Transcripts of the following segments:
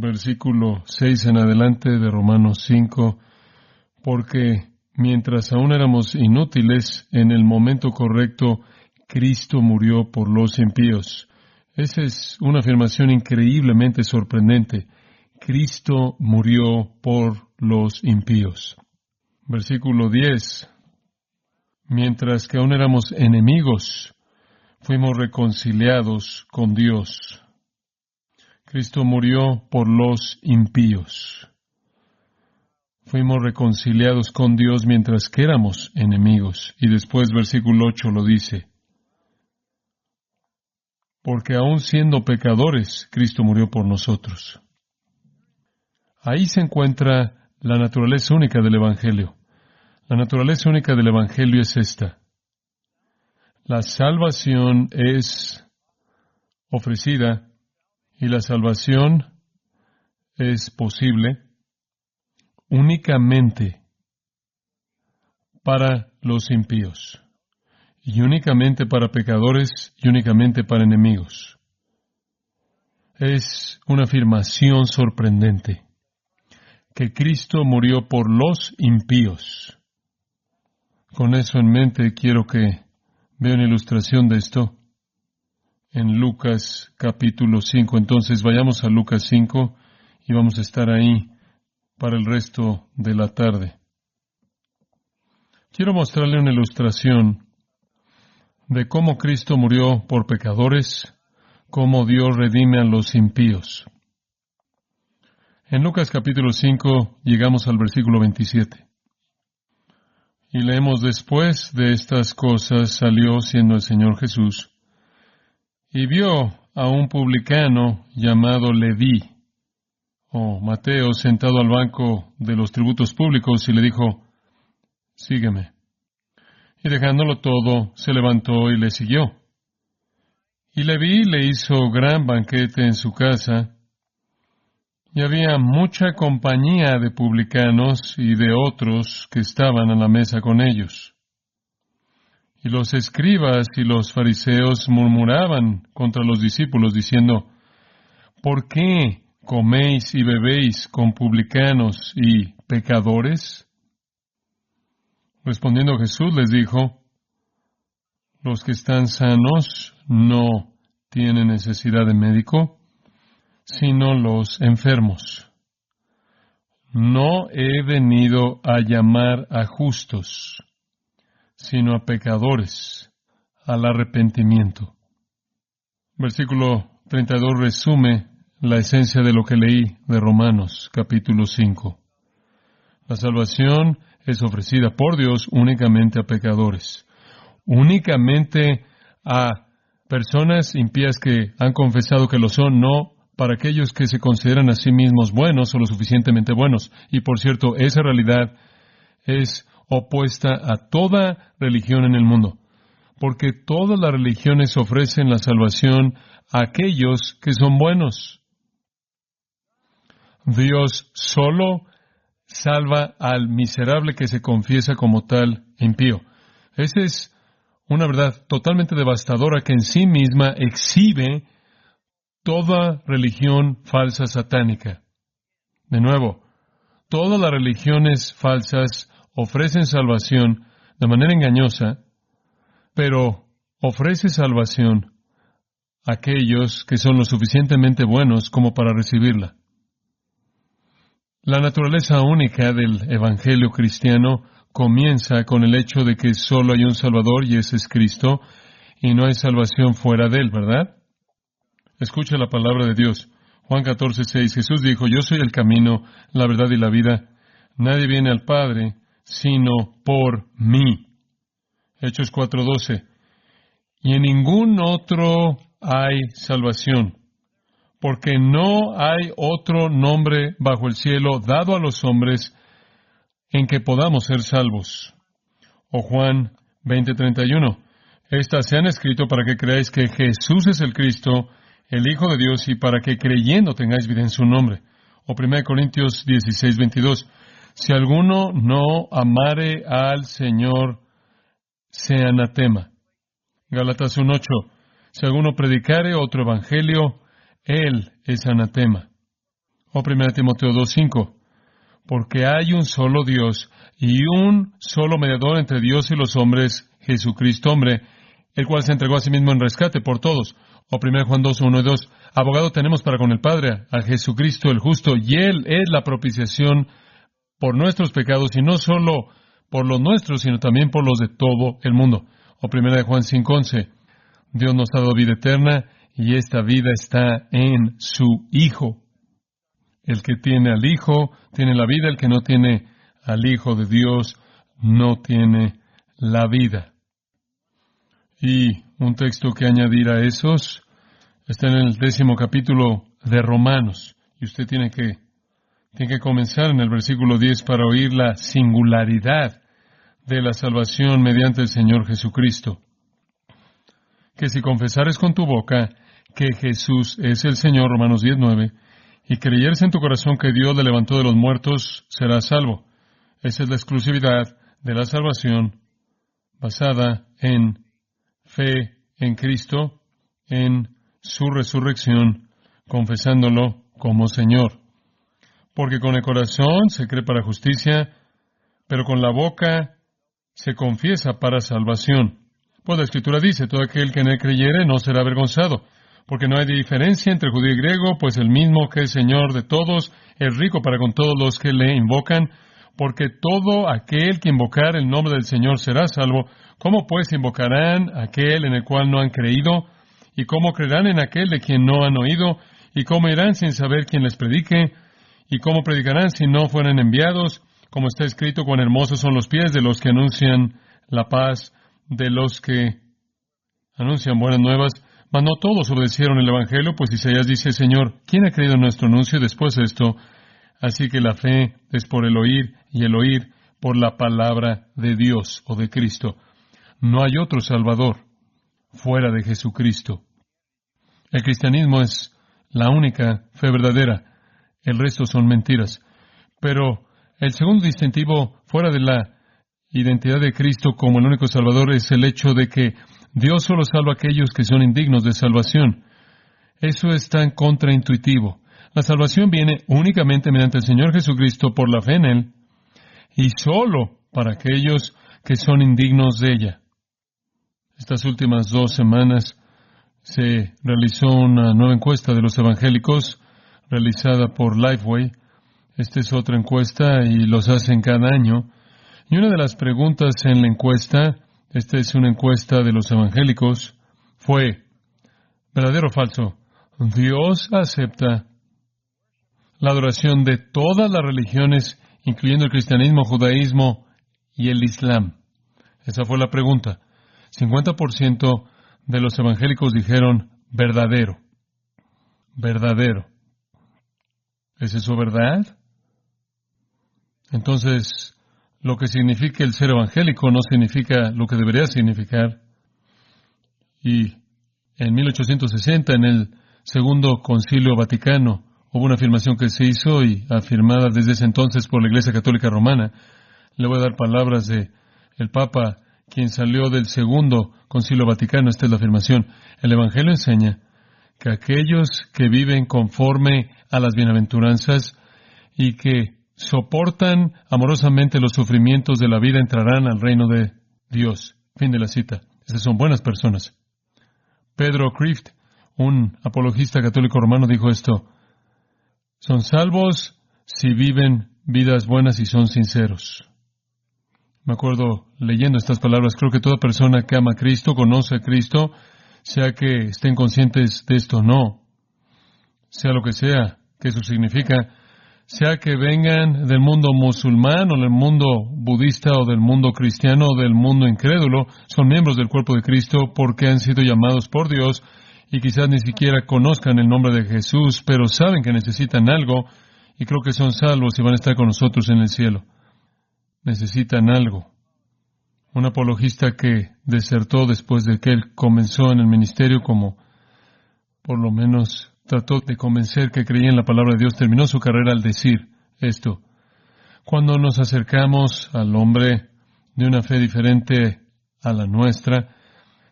versículo 6 en adelante de Romanos 5, porque mientras aún éramos inútiles, en el momento correcto, Cristo murió por los impíos. Esa es una afirmación increíblemente sorprendente. Cristo murió por los impíos. Versículo 10. Mientras que aún éramos enemigos, fuimos reconciliados con Dios. Cristo murió por los impíos. Fuimos reconciliados con Dios mientras que éramos enemigos. Y después versículo 8 lo dice. Porque aún siendo pecadores, Cristo murió por nosotros. Ahí se encuentra la naturaleza única del Evangelio. La naturaleza única del Evangelio es esta. La salvación es ofrecida y la salvación es posible únicamente para los impíos, y únicamente para pecadores, y únicamente para enemigos. Es una afirmación sorprendente, que Cristo murió por los impíos. Con eso en mente quiero que vean una ilustración de esto en Lucas capítulo 5. Entonces vayamos a Lucas 5 y vamos a estar ahí para el resto de la tarde. Quiero mostrarle una ilustración de cómo Cristo murió por pecadores, cómo Dios redime a los impíos. En Lucas capítulo 5 llegamos al versículo 27. Y leemos: después de estas cosas salió siendo el Señor Jesús, y vio a un publicano llamado Leví, o Mateo, sentado al banco de los tributos públicos, y le dijo: sígueme. Y dejándolo todo, se levantó y le siguió. Y Leví le hizo gran banquete en su casa, y había mucha compañía de publicanos y de otros que estaban a la mesa con ellos. Y los escribas y los fariseos murmuraban contra los discípulos, diciendo: ¿por qué coméis y bebéis con publicanos y pecadores? Respondiendo Jesús les dijo: los que están sanos no tienen necesidad de médico, sino los enfermos. No he venido a llamar a justos, sino a pecadores al arrepentimiento. Versículo 32 resume la esencia de lo que leí de Romanos capítulo 5. La salvación es ofrecida por Dios únicamente a pecadores, únicamente a personas impías que han confesado que lo son, no para aquellos que se consideran a sí mismos buenos o lo suficientemente buenos. Y por cierto, esa realidad es opuesta a toda religión en el mundo, porque todas las religiones ofrecen la salvación a aquellos que son buenos. Dios solo salva al miserable que se confiesa como tal impío. Esa es una verdad totalmente devastadora que en sí misma exhibe toda religión falsa satánica. De nuevo, todas las religiones falsas ofrecen salvación de manera engañosa, pero ofrece salvación a aquellos que son lo suficientemente buenos como para recibirla. La naturaleza única del Evangelio cristiano comienza con el hecho de que solo hay un Salvador y ese es Cristo, y no hay salvación fuera de Él, ¿verdad? Escucha la palabra de Dios. Juan 14:6. Jesús dijo: yo soy el camino, la verdad y la vida. Nadie viene al Padre sino por mí. Hechos 4:12. Y en ningún otro hay salvación, porque no hay otro nombre bajo el cielo dado a los hombres en que podamos ser salvos. O Juan 20:31. Estas se han escrito para que creáis que Jesús es el Cristo, el Hijo de Dios, y para que creyendo tengáis vida en su nombre. O 1 Corintios 16:22. Si alguno no amare al Señor, sea anatema. Gálatas 1:8. Si alguno predicare otro evangelio, él es anatema. O 1 Timoteo 2:5. Porque hay un solo Dios y un solo mediador entre Dios y los hombres, Jesucristo hombre, el cual se entregó a sí mismo en rescate por todos. O 1 Juan 2:1 y 2. Abogado tenemos para con el Padre, a Jesucristo el justo, y Él es la propiciación por nuestros pecados, y no solo por los nuestros, sino también por los de todo el mundo. O 1 Juan 5:11. Dios nos ha dado vida eterna, y esta vida está en su Hijo. El que tiene al Hijo tiene la vida, el que no tiene al Hijo de Dios no tiene la vida. Y un texto que añadir a esos está en el 10º capítulo de Romanos. Y usted tiene que comenzar en el versículo 10 para oír la singularidad de la salvación mediante el Señor Jesucristo. Que si confesares con tu boca que Jesús es el Señor, Romanos 10:9, y creyeres en tu corazón que Dios le levantó de los muertos, serás salvo. Esa es la exclusividad de la salvación basada en fe en Cristo, en su resurrección, confesándolo como Señor. Porque con el corazón se cree para justicia, pero con la boca se confiesa para salvación. Pues la Escritura dice, todo aquel que en él creyere no será avergonzado, porque no hay diferencia entre judío y griego, pues el mismo que es Señor de todos es rico para con todos los que le invocan, porque todo aquel que invocar el nombre del Señor será salvo. ¿Cómo pues invocarán aquel en el cual no han creído? ¿Y cómo creerán en aquel de quien no han oído? ¿Y cómo irán sin saber quién les predique? ¿Y cómo predicarán si no fueran enviados? Como está escrito, cuán hermosos son los pies de los que anuncian la paz, de los que anuncian buenas nuevas. Mas no todos obedecieron el Evangelio, pues Isaías dice, Señor, ¿quién ha creído en nuestro anuncio? Después de esto, así que la fe es por el oír, y el oír por la palabra de Dios o de Cristo. No hay otro Salvador fuera de Jesucristo. El cristianismo es la única fe verdadera. El resto son mentiras. Pero el segundo distintivo fuera de la identidad de Cristo como el único Salvador es el hecho de que Dios solo salva a aquellos que son indignos de salvación. Eso es tan contraintuitivo. La salvación viene únicamente mediante el Señor Jesucristo por la fe en Él, y solo para aquellos que son indignos de ella. Estas últimas 2 semanas se realizó una nueva encuesta de los evangélicos realizada por Lifeway. Esta es otra encuesta y los hacen cada año. Y una de las preguntas en la encuesta, esta es una encuesta de los evangélicos, fue, ¿verdadero o falso? ¿Dios acepta la adoración de todas las religiones, incluyendo el cristianismo, judaísmo y el islam? Esa fue la pregunta. 50% de los evangélicos dijeron verdadero. Verdadero. ¿Es eso verdad? Entonces, lo que significa el ser evangélico no significa lo que debería significar. Y en 1860, en el Segundo Concilio Vaticano, hubo una afirmación que se hizo y afirmada desde ese entonces por la Iglesia Católica Romana. Le voy a dar palabras de el Papa, quien salió del Segundo Concilio Vaticano. Esta es la afirmación. El Evangelio enseña que aquellos que viven conforme a las bienaventuranzas y que soportan amorosamente los sufrimientos de la vida entrarán al reino de Dios. Fin de la cita. Esas son buenas personas. Pedro Kreeft, un apologista católico romano, dijo esto: son salvos si viven vidas buenas y son sinceros. Me acuerdo leyendo estas palabras, creo que toda persona que ama a Cristo, conoce a Cristo, sea que estén conscientes de esto o no, sea lo que sea que eso significa, sea que vengan del mundo musulmán o del mundo budista o del mundo cristiano o del mundo incrédulo, son miembros del cuerpo de Cristo porque han sido llamados por Dios y quizás ni siquiera conozcan el nombre de Jesús, pero saben que necesitan algo y creo que son salvos y van a estar con nosotros en el cielo. Necesitan algo. Un apologista que desertó después de que él comenzó en el ministerio, como por lo menos trató de convencer que creía en la palabra de Dios, terminó su carrera al decir esto: cuando nos acercamos al hombre de una fe diferente a la nuestra,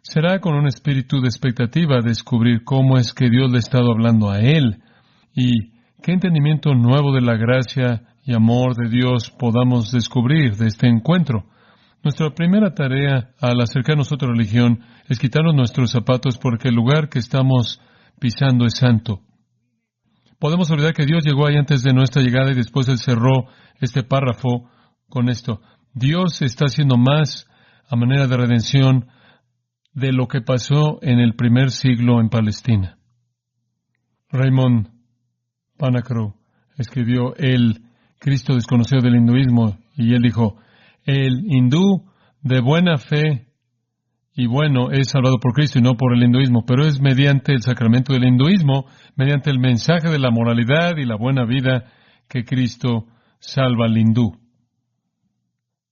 será con un espíritu de expectativa descubrir cómo es que Dios le ha estado hablando a él y ¿Qué entendimiento nuevo de la gracia y amor de Dios podamos descubrir de este encuentro? Nuestra primera tarea al acercarnos a otra religión es quitarnos nuestros zapatos porque el lugar que estamos pisando es santo. Podemos olvidar que Dios llegó ahí antes de nuestra llegada y después Él cerró este párrafo con esto. Dios está haciendo más a manera de redención de lo que pasó en el primer siglo en Palestina. Raymond Panacrow escribió El Cristo desconocido del hinduismo y él dijo, el hindú de buena fe y bueno es salvado por Cristo y no por el hinduismo, pero es mediante el sacramento del hinduismo, mediante el mensaje de la moralidad y la buena vida que Cristo salva al hindú.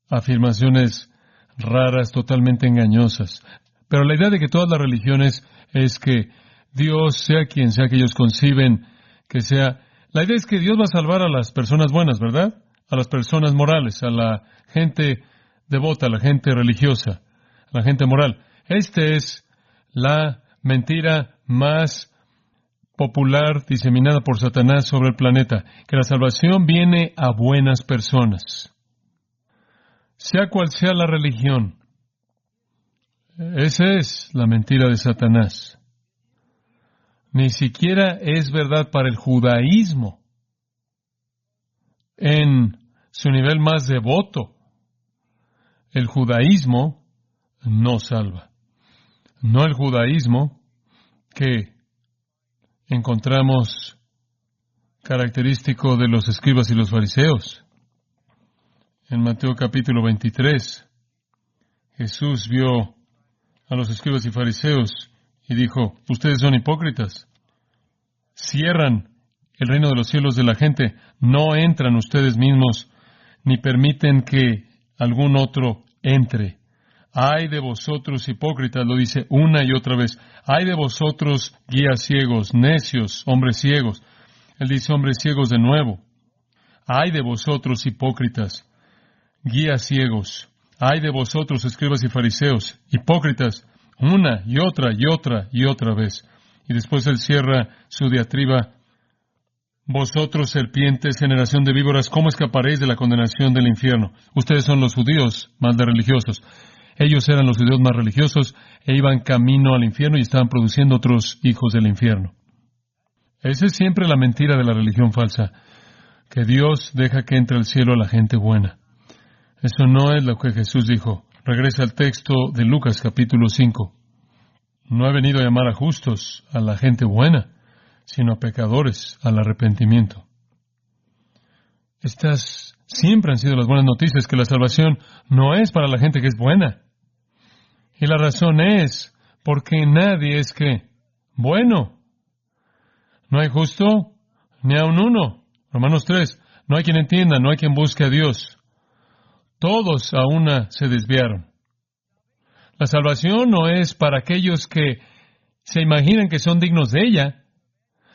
Afirmaciones raras, totalmente engañosas. Pero la idea de que todas las religiones es que Dios, sea quien sea que ellos conciben, que sea... La idea es que Dios va a salvar a las personas buenas, ¿verdad? A las personas morales, a la gente devota, a la gente religiosa, a la gente moral. Esta es la mentira más popular diseminada por Satanás sobre el planeta, que la salvación viene a buenas personas. Sea cual sea la religión, esa es la mentira de Satanás. Ni siquiera es verdad para el judaísmo. En su nivel más devoto, el judaísmo no salva. No el judaísmo que encontramos característico de los escribas y los fariseos. En Mateo capítulo 23, Jesús vio a los escribas y fariseos y dijo, ustedes son hipócritas, cierran el reino de los cielos de la gente, no entran ustedes mismos, ni permiten que algún otro entre. Ay de vosotros hipócritas, lo dice una y otra vez, ay de vosotros guías ciegos, necios, hombres ciegos. Él dice hombres ciegos de nuevo. Ay de vosotros hipócritas, guías ciegos. Ay de vosotros escribas y fariseos, hipócritas, una y otra y otra y otra vez. Y después él cierra su diatriba. Vosotros, serpientes, generación de víboras, ¿cómo escaparéis de la condenación del infierno? Ustedes son los judíos más de religiosos. Ellos eran los judíos más religiosos e iban camino al infierno y estaban produciendo otros hijos del infierno. Esa es siempre la mentira de la religión falsa, que Dios deja que entre al cielo a la gente buena. Eso no es lo que Jesús dijo. Regresa al texto de Lucas capítulo 5. No he venido a llamar a justos, a la gente buena, sino a pecadores, al arrepentimiento. Estas siempre han sido las buenas noticias, que la salvación no es para la gente que es buena. Y la razón es porque nadie es que bueno. No hay justo, ni aun uno. Romanos 3. No hay quien entienda, no hay quien busque a Dios. Todos a una se desviaron. La salvación no es para aquellos que se imaginan que son dignos de ella,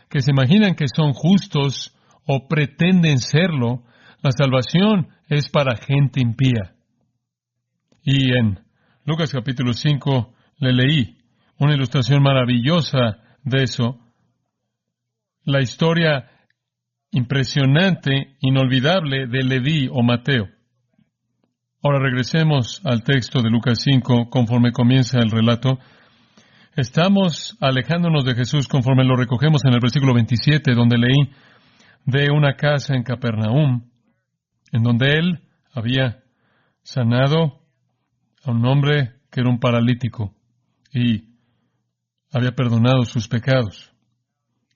que se imaginan que son justos o pretenden serlo. La salvación es para gente impía. Y en Lucas capítulo 5 le leí una ilustración maravillosa de eso. La historia impresionante, inolvidable de Leví o Mateo. Ahora regresemos al texto de Lucas 5 conforme comienza el relato. Estamos alejándonos de Jesús conforme lo recogemos en el versículo 27, donde leí de una casa en Capernaum, en donde él había sanado a un hombre que era un paralítico y había perdonado sus pecados.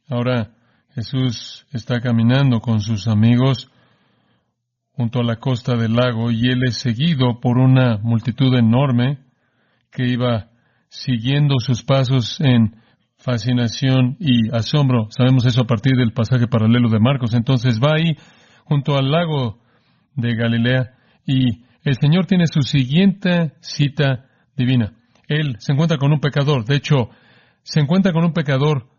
Ahora Jesús está caminando con sus amigos junto a la costa del lago y él es seguido por una multitud enorme que iba siguiendo sus pasos en fascinación y asombro. Sabemos eso a partir del pasaje paralelo de Marcos. Entonces va ahí junto al lago de Galilea y el Señor tiene su siguiente cita divina. Él se encuentra con un pecador. De hecho, se encuentra con un pecador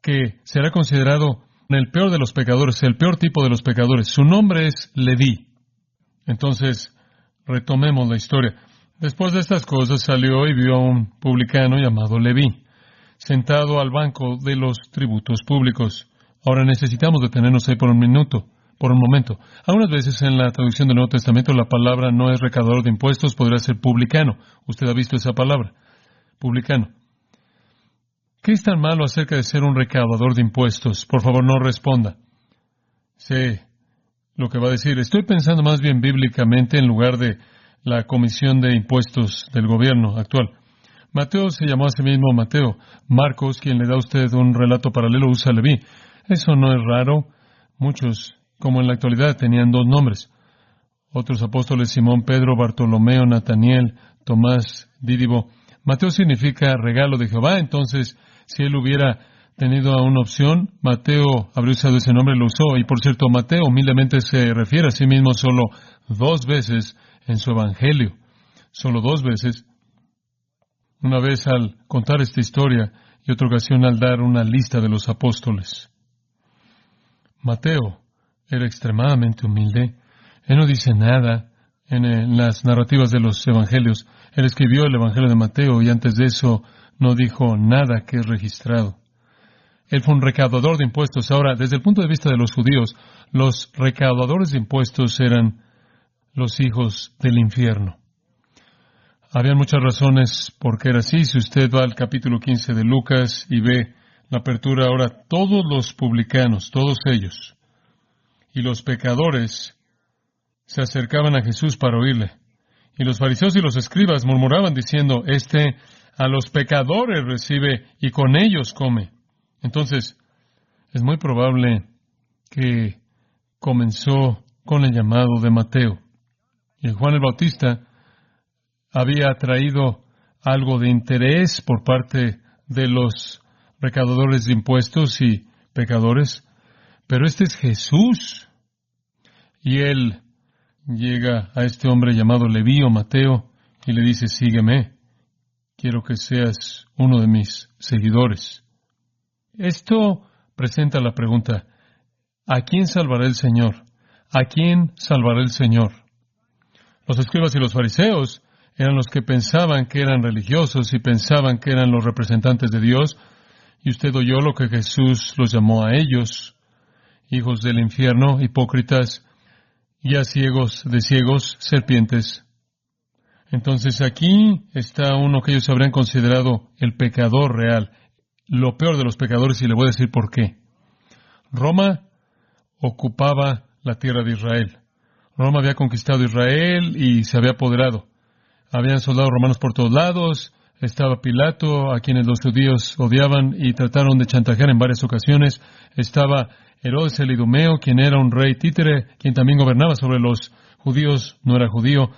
que será considerado el peor de los pecadores, el peor tipo de los pecadores. Su nombre es Leví. Entonces, retomemos la historia. Después de estas cosas salió y vio a un publicano llamado Leví, sentado al banco de los tributos públicos. Ahora necesitamos detenernos ahí por un momento. Algunas veces en la traducción del Nuevo Testamento la palabra no es recaudador de impuestos, podría ser publicano. Usted ha visto esa palabra, publicano. ¿Qué es tan malo acerca de ser un recaudador de impuestos? Por favor, no responda. Sé lo que va a decir. Estoy pensando más bien bíblicamente en lugar de la Comisión de Impuestos del gobierno actual. Mateo se llamó a sí mismo Mateo. Marcos, quien le da a usted un relato paralelo, usa Leví. Eso no es raro. Muchos, como en la actualidad, tenían dos nombres. Otros apóstoles, Simón, Pedro, Bartolomeo, Nataniel, Tomás, Dídibo. Mateo significa regalo de Jehová. Entonces, si él hubiera tenido una opción, Mateo habría usado ese nombre y lo usó. Y por cierto, Mateo humildemente se refiere a sí mismo solo 2 veces en su evangelio. Solo 2 veces. Una vez al contar esta historia y otra ocasión al dar una lista de los apóstoles. Mateo era extremadamente humilde. Él no dice nada en las narrativas de los evangelios. Él escribió el evangelio de Mateo y antes de eso no dijo nada que es registrado. Él fue un recaudador de impuestos. Ahora, desde el punto de vista de los judíos, los recaudadores de impuestos eran los hijos del infierno. Había muchas razones por qué era así. Si usted va al capítulo 15 de Lucas y ve la apertura, ahora todos los publicanos, todos ellos, y los pecadores se acercaban a Jesús para oírle. Y los fariseos y los escribas murmuraban diciendo, a los pecadores recibe y con ellos come. Entonces, es muy probable que comenzó con el llamado de Mateo. Y Juan el Bautista había traído algo de interés por parte de los recaudadores de impuestos y pecadores, pero este es Jesús. Y él llega a este hombre llamado Leví o Mateo y le dice, sígueme, quiero que seas uno de mis seguidores. Esto presenta la pregunta, ¿a quién salvará el Señor? ¿A quién salvará el Señor? Los escribas y los fariseos eran los que pensaban que eran religiosos y pensaban que eran los representantes de Dios, y usted oyó lo que Jesús los llamó a ellos, hijos del infierno, hipócritas, ya ciegos de ciegos, serpientes. Entonces aquí está uno que ellos habrían considerado el pecador real, lo peor de los pecadores, y le voy a decir por qué. Roma ocupaba la tierra de Israel. Roma había conquistado Israel y se había apoderado. Habían soldados romanos por todos lados, estaba Pilato, a quienes los judíos odiaban y trataron de chantajear en varias ocasiones. Estaba Herodes el Idumeo, quien era un rey títere, quien también gobernaba sobre los judíos, no era judío.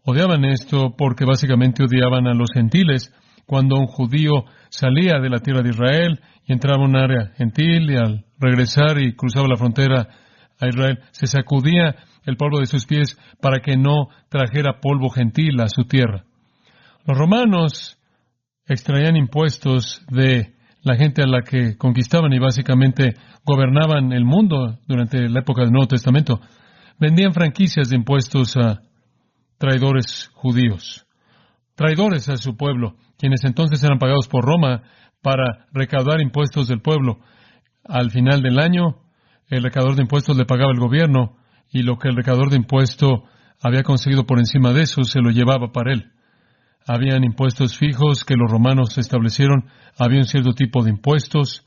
Odiaban esto porque básicamente odiaban a los gentiles. Cuando un judío salía de la tierra de Israel y entraba a un área gentil y al regresar y cruzaba la frontera a Israel, se sacudía el polvo de sus pies para que no trajera polvo gentil a su tierra. Los romanos extraían impuestos de la gente a la que conquistaban y básicamente gobernaban el mundo durante la época del Nuevo Testamento. Vendían franquicias de impuestos a traidores judíos, traidores a su pueblo, quienes entonces eran pagados por Roma para recaudar impuestos del pueblo. Al final del año, el recaudador de impuestos le pagaba al gobierno y lo que el recaudador de impuestos había conseguido por encima de eso se lo llevaba para él. Habían impuestos fijos que los romanos establecieron, había un cierto tipo de impuestos,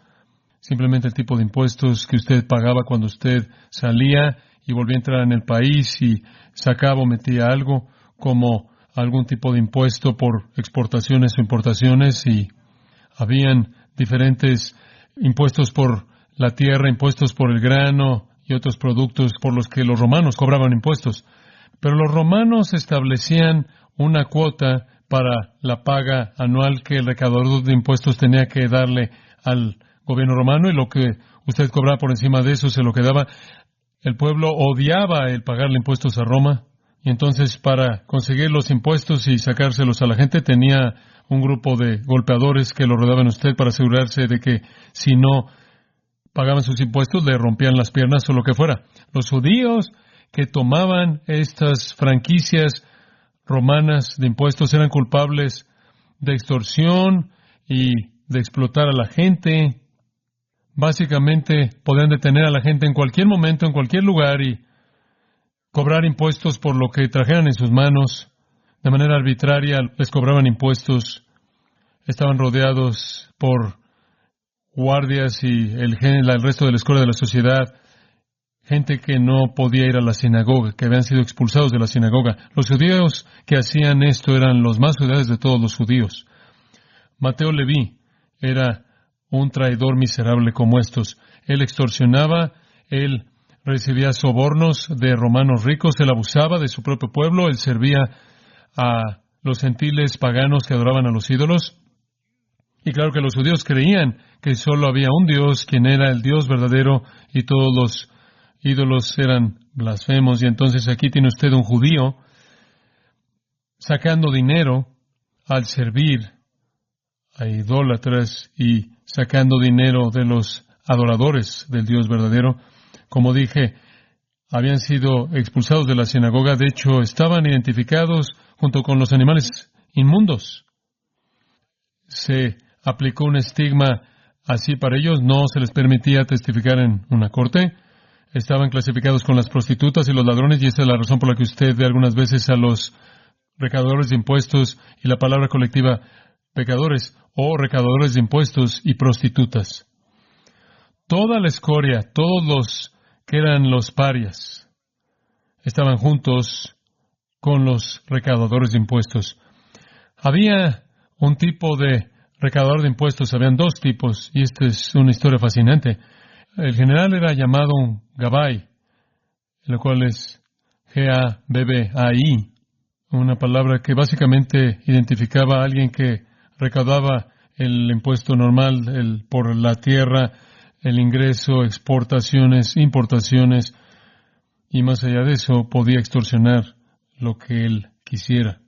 simplemente el tipo de impuestos que usted pagaba cuando usted salía y volvía a entrar en el país y sacaba o metía algo, como algún tipo de impuesto por exportaciones o importaciones, y habían diferentes impuestos por la tierra, impuestos por el grano y otros productos por los que los romanos cobraban impuestos. Pero los romanos establecían una cuota para la paga anual que el recaudador de impuestos tenía que darle al gobierno romano, y lo que usted cobraba por encima de eso se lo quedaba. El pueblo odiaba el pagarle impuestos a Roma, y entonces para conseguir los impuestos y sacárselos a la gente tenía un grupo de golpeadores que lo rodeaban a usted para asegurarse de que si no pagaban sus impuestos le rompían las piernas o lo que fuera. Los judíos que tomaban estas franquicias romanas de impuestos eran culpables de extorsión y de explotar a la gente, básicamente podían detener a la gente en cualquier momento, en cualquier lugar y cobrar impuestos por lo que trajeran en sus manos. De manera arbitraria les cobraban impuestos. Estaban rodeados por guardias y el resto de la escuela de la sociedad. Gente que no podía ir a la sinagoga, que habían sido expulsados de la sinagoga. Los judíos que hacían esto eran los más odiados de todos los judíos. Mateo Leví era un traidor miserable como estos. Él extorsionaba, él recibía sobornos de romanos ricos, él abusaba de su propio pueblo, él servía a los gentiles paganos que adoraban a los ídolos. Y claro que los judíos creían que solo había un Dios, quien era el Dios verdadero, y todos los ídolos eran blasfemos. Y entonces aquí tiene usted un judío sacando dinero al servir a idólatras y sacando dinero de los adoradores del Dios verdadero. Como dije, habían sido expulsados de la sinagoga. De hecho, estaban identificados junto con los animales inmundos. Se aplicó un estigma así para ellos. No se les permitía testificar en una corte. Estaban clasificados con las prostitutas y los ladrones, y esa es la razón por la que usted ve algunas veces a los recaudadores de impuestos y la palabra colectiva pecadores o recaudadores de impuestos y prostitutas. Toda la escoria, todos los que eran los parias, estaban juntos con los recaudadores de impuestos. Había un tipo de recaudador de impuestos, habían dos tipos, y esta es una historia fascinante. El general era llamado un Gabai, lo cual es G-A-B-B-A-I, una palabra que básicamente identificaba a alguien que recaudaba el impuesto normal por la tierra, el ingreso, exportaciones, importaciones, y más allá de eso podía extorsionar lo que él quisiera.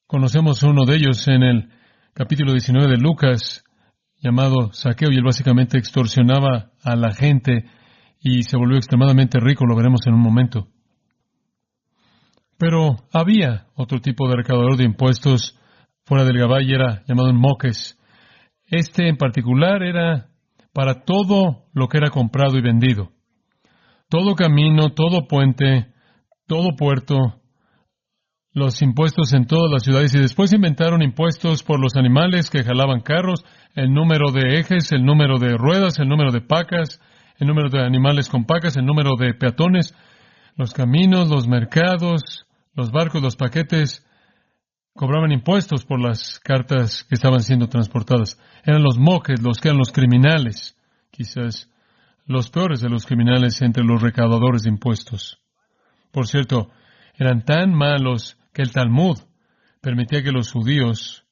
Conocemos uno de ellos en el capítulo 19 de Lucas, llamado Zaqueo, y él básicamente extorsionaba a la gente y se volvió extremadamente rico, lo veremos en un momento. Pero había otro tipo de recaudador de impuestos fuera del Gabay, era llamado un moques. Este en particular era para todo lo que era comprado y vendido. Todo camino, todo puente, todo puerto, los impuestos en todas las ciudades, y después inventaron impuestos por los animales que jalaban carros, el número de ejes, el número de ruedas, el número de pacas, el número de animales con pacas, el número de peatones, los caminos, los mercados, los barcos, los paquetes, cobraban impuestos por las cartas que estaban siendo transportadas. Eran los moques, los que eran los criminales, quizás los peores de los criminales entre los recaudadores de impuestos. Por cierto, eran tan malos que el Talmud permitía que los judíos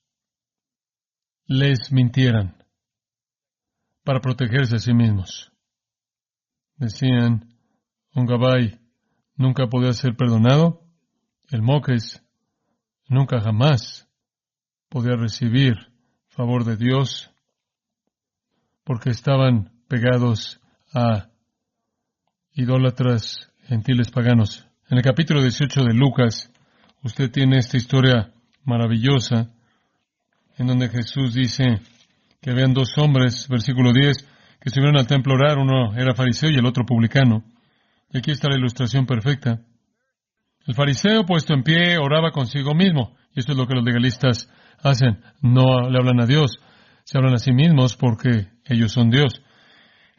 les mintieran para protegerse a sí mismos. Decían, un Gabay nunca podía ser perdonado, el moques nunca jamás podía recibir favor de Dios porque estaban pegados a idólatras gentiles paganos. En el capítulo 18 de Lucas, usted tiene esta historia maravillosa en donde Jesús dice que habían dos hombres, versículo 10, que subieron al templo a orar, uno era fariseo y el otro publicano. Y aquí está la ilustración perfecta. El fariseo, puesto en pie, oraba consigo mismo. Y esto es lo que los legalistas hacen. No le hablan a Dios, se hablan a sí mismos porque ellos son Dios.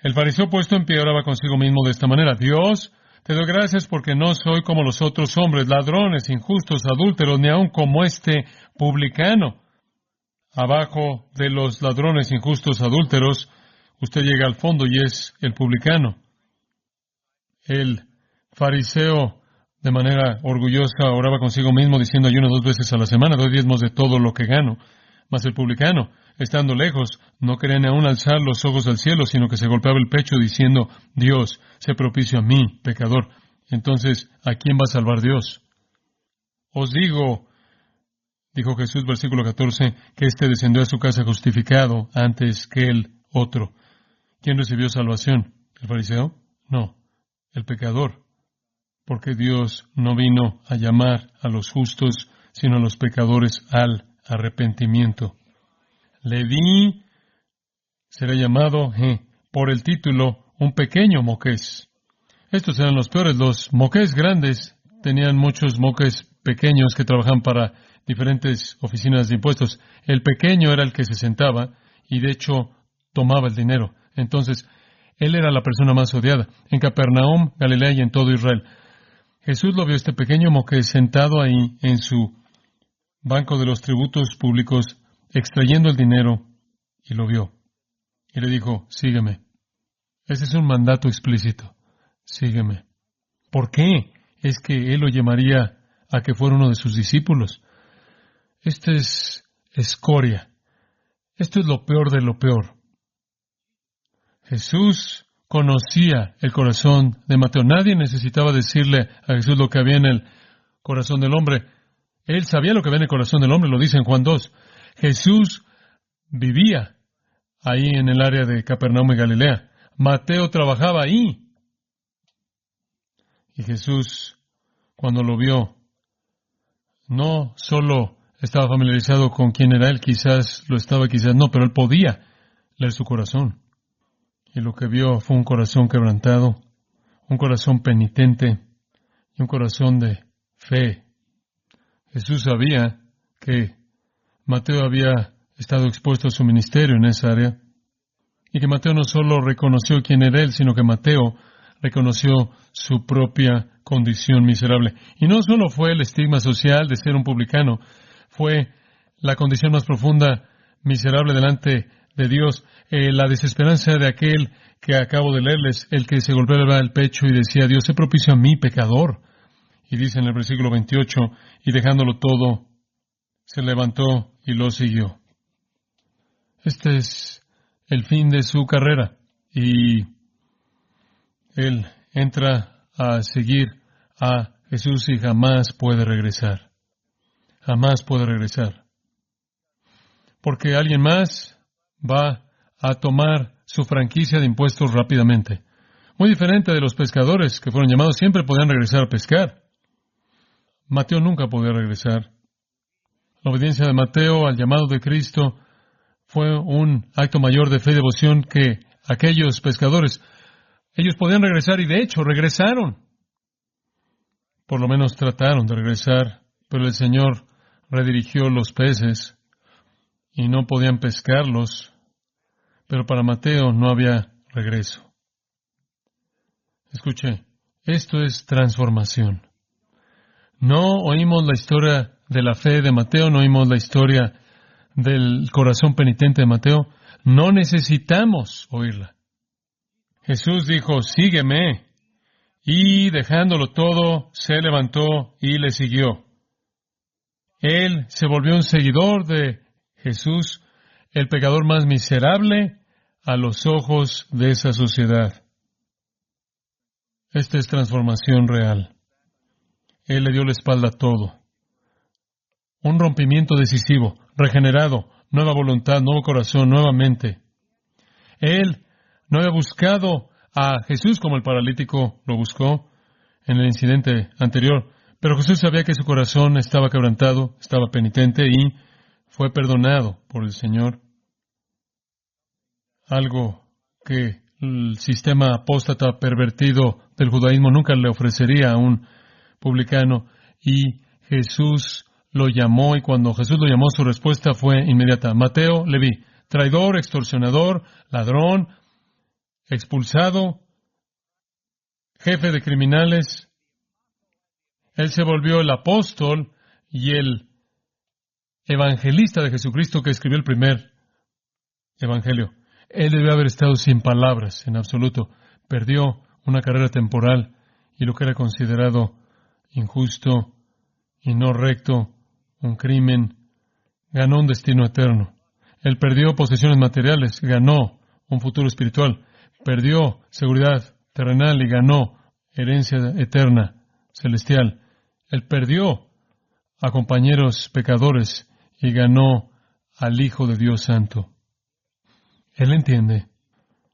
El fariseo, puesto en pie, oraba consigo mismo de esta manera: Dios, te doy gracias porque no soy como los otros hombres, ladrones, injustos, adúlteros, ni aun como este publicano. Abajo de los ladrones, injustos, adúlteros, usted llega al fondo y es el publicano. El fariseo, de manera orgullosa, oraba consigo mismo diciendo: ayuno 2 veces a la semana, doy diezmos de todo lo que gano. Mas el publicano, estando lejos, no quería ni aún alzar los ojos al cielo, sino que se golpeaba el pecho diciendo: Dios, sé propicio a mí, pecador. Entonces, ¿a quién va a salvar Dios? Os digo, dijo Jesús, versículo 14, que éste descendió a su casa justificado antes que el otro. ¿Quién recibió salvación? ¿El fariseo? No, el pecador. Porque Dios no vino a llamar a los justos, sino a los pecadores al arrepentimiento. Leví será llamado, por el título, un pequeño moqués. Estos eran los peores. Los moqués grandes tenían muchos moqués pequeños que trabajaban para diferentes oficinas de impuestos. El pequeño era el que se sentaba y de hecho tomaba el dinero. Entonces, él era la persona más odiada en Capernaum, Galilea y en todo Israel. Jesús lo vio, este pequeño moqués, sentado ahí en su banco de los tributos públicos, extrayendo el dinero, y lo vio. Y le dijo, sígueme. Ese es un mandato explícito. Sígueme. ¿Por qué? Es que él lo llamaría a que fuera uno de sus discípulos. Esto es escoria. Esto es lo peor de lo peor. Jesús conocía el corazón de Mateo. Nadie necesitaba decirle a Jesús lo que había en el corazón del hombre. Él sabía lo que había en el corazón del hombre, lo dice en Juan 2. Jesús vivía ahí en el área de Capernaum y Galilea. Mateo trabajaba ahí. Y Jesús, cuando lo vio, no solo estaba familiarizado con quién era él, quizás lo estaba, quizás no, pero él podía leer su corazón. Y lo que vio fue un corazón quebrantado, un corazón penitente y un corazón de fe. Jesús sabía que Mateo había estado expuesto a su ministerio en esa área y que Mateo no solo reconoció quién era él, sino que Mateo reconoció su propia condición miserable. Y no solo fue el estigma social de ser un publicano, fue la condición más profunda, miserable delante de Dios, la desesperanza de aquel que acabo de leerles, el que se golpeaba el pecho y decía, Dios, sé propicio a mí, pecador. Y dice en el versículo 28, y dejándolo todo, se levantó y lo siguió. Este es el fin de su carrera. Y él entra a seguir a Jesús y jamás puede regresar. Jamás puede regresar. Porque alguien más va a tomar su franquicia de impuestos rápidamente. Muy diferente de los pescadores que fueron llamados, siempre podían regresar a pescar. Mateo nunca podía regresar. La obediencia de Mateo al llamado de Cristo fue un acto mayor de fe y devoción que aquellos pescadores. Ellos podían regresar y de hecho regresaron. Por lo menos trataron de regresar, pero el Señor redirigió los peces y no podían pescarlos. Pero para Mateo no había regreso. Escuche, esto es transformación. No oímos la historia de la fe de Mateo, no oímos la historia del corazón penitente de Mateo. No necesitamos oírla. Jesús dijo, sígueme. Y dejándolo todo, se levantó y le siguió. Él se volvió un seguidor de Jesús, el pecador más miserable a los ojos de esa sociedad. Esta es transformación real. Él le dio la espalda a todo. Un rompimiento decisivo, regenerado, nueva voluntad, nuevo corazón, nueva mente. Él no había buscado a Jesús como el paralítico lo buscó en el incidente anterior, pero Jesús sabía que su corazón estaba quebrantado, estaba penitente y fue perdonado por el Señor. Algo que el sistema apóstata pervertido del judaísmo nunca le ofrecería a un publicano, y Jesús lo llamó, y cuando Jesús lo llamó, su respuesta fue inmediata. Mateo, Leví, traidor, extorsionador, ladrón, expulsado, jefe de criminales. Él se volvió el apóstol y el evangelista de Jesucristo que escribió el primer evangelio. Él debió haber estado sin palabras en absoluto. Perdió una carrera temporal y lo que era considerado injusto y no recto, un crimen, ganó un destino eterno. Él perdió posesiones materiales, ganó un futuro espiritual. Perdió seguridad terrenal y ganó herencia eterna, celestial. Él perdió a compañeros pecadores y ganó al Hijo de Dios Santo. Él entiende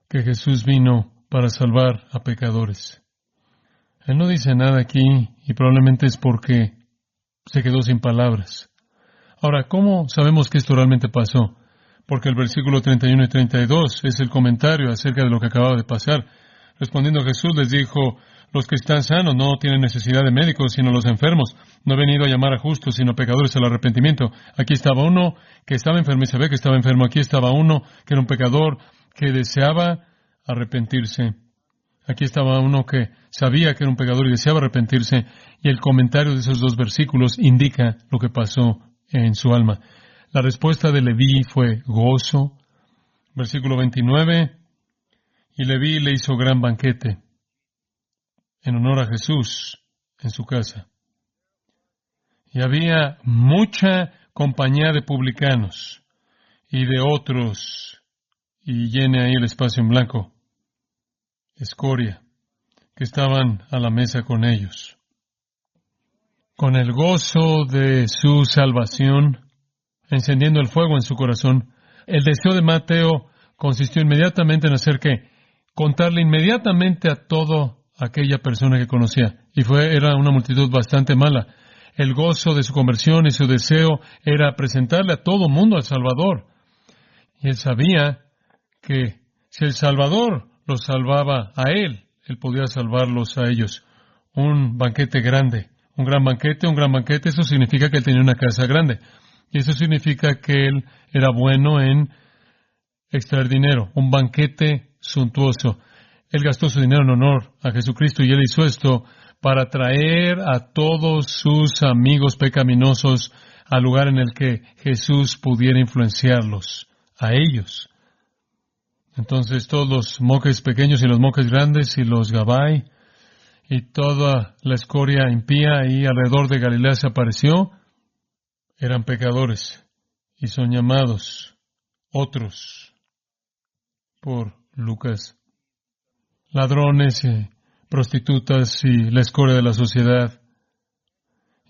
que Jesús vino para salvar a pecadores. Él no dice nada aquí y probablemente es porque se quedó sin palabras. Ahora, ¿cómo sabemos que esto realmente pasó? porque el versículo 31 y 32 es el comentario acerca de lo que acababa de pasar. Respondiendo Jesús les dijo, los que están sanos no tienen necesidad de médicos, sino los enfermos. No he venido a llamar a justos, sino a pecadores al arrepentimiento. Aquí estaba uno que estaba enfermo y sabía que estaba enfermo. Aquí estaba uno que era un pecador que deseaba arrepentirse. Aquí estaba uno que sabía que era un pecador y deseaba arrepentirse. Y el comentario de esos dos versículos indica lo que pasó en su alma. La respuesta de Leví fue gozo. Versículo 29. Y Leví le hizo gran banquete en honor a Jesús en su casa. Y había mucha compañía de publicanos y de otros, y llene ahí el espacio en blanco, escoria, que estaban a la mesa con ellos. Con el gozo de su salvación, encendiendo el fuego en su corazón, el deseo de Mateo consistió inmediatamente en hacer ¿qué? Contarle inmediatamente a toda aquella persona que conocía. Y era una multitud bastante mala. El gozo de su conversión y su deseo era presentarle a todo mundo al Salvador. Y él sabía que si el Salvador los salvaba a él podía salvarlos a ellos. Un banquete grande, un gran banquete, eso significa que él tenía una casa grande. Y eso significa que él era bueno en extraer dinero, un banquete suntuoso. Él gastó su dinero en honor a Jesucristo y él hizo esto para traer a todos sus amigos pecaminosos al lugar en el que Jesús pudiera influenciarlos, a ellos. Entonces todos los moques pequeños y los moques grandes y los gabai y toda la escoria impía ahí alrededor de Galilea se apareció, eran pecadores y son llamados otros por Lucas. Ladrones y prostitutas y la escoria de la sociedad.